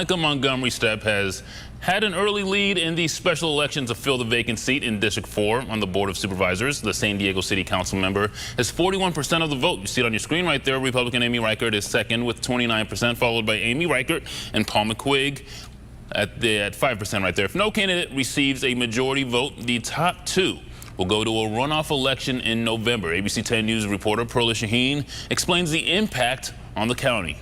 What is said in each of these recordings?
Montgomery-Steppe has had an early lead in the special election to fill the vacant seat in District 4 on the Board of Supervisors. The San Diego City Council member has 41% of the vote. You see it on your screen right there. Republican Amy Reichert is second with 29%, followed by Amy Reichert and Paul McQuigg at 5% right there. If no candidate receives a majority vote, the top two will go to a runoff election in November. ABC 10 News reporter Perla Shaheen explains the impact on the county.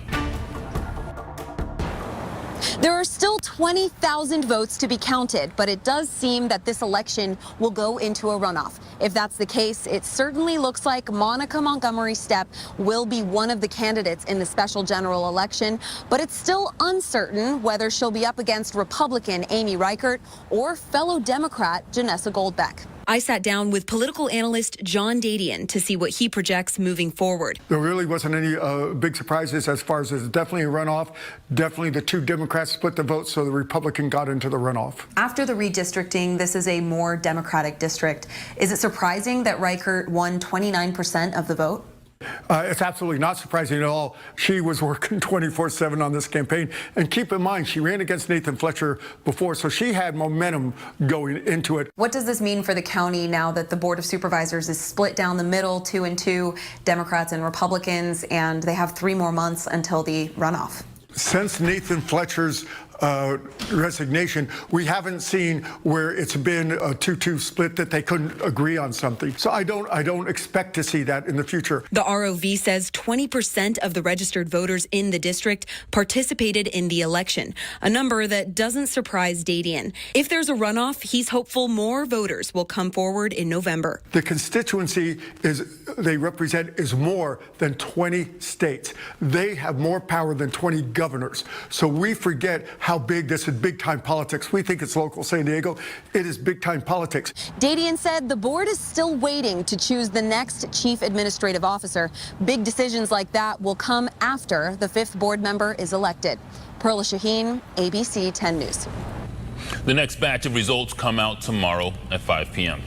There are still 20,000 votes to be counted, but it does seem that this election will go into a runoff. If that's the case, it certainly looks like Monica Montgomery-Steppe will be one of the candidates in the special general election, but it's still uncertain whether she'll be up against Republican Amy Reichert or fellow Democrat Janessa Goldbeck. I sat down with political analyst John Dadian to see what he projects moving forward. There really wasn't any big surprises as far as there's definitely a runoff. Definitely the two Democrats split the vote, so the Republican got into the runoff. After the redistricting, this is a more Democratic district. Is it surprising that Reichert won 29% of the vote? It's absolutely not surprising at all. She was working 24/7 on this campaign. And keep in mind, she ran against Nathan Fletcher before, so she had momentum going into it. What does this mean for the county now that the Board of Supervisors is split down the middle, 2-2, Democrats and Republicans, and they have 3 more months until the runoff? Since Nathan Fletcher's resignation, we haven't seen where it's been a 2-2 split that they couldn't agree on something. So I don't expect to see that in the future. The ROV says 20% of the registered voters in the district participated in the election, a number that doesn't surprise Dadian. If there's a runoff, he's hopeful more voters will come forward in November. The constituency they represent is more than 20 states. They have more power than 20 governors. So we forget how big this is, big-time politics. We think it's local San Diego. It is big-time politics. Dadian said the board is still waiting to choose the next chief administrative officer. Big decisions like that will come after the 5th board member is elected. Perla Shaheen, ABC 10 News. The next batch of results come out tomorrow at 5 p.m.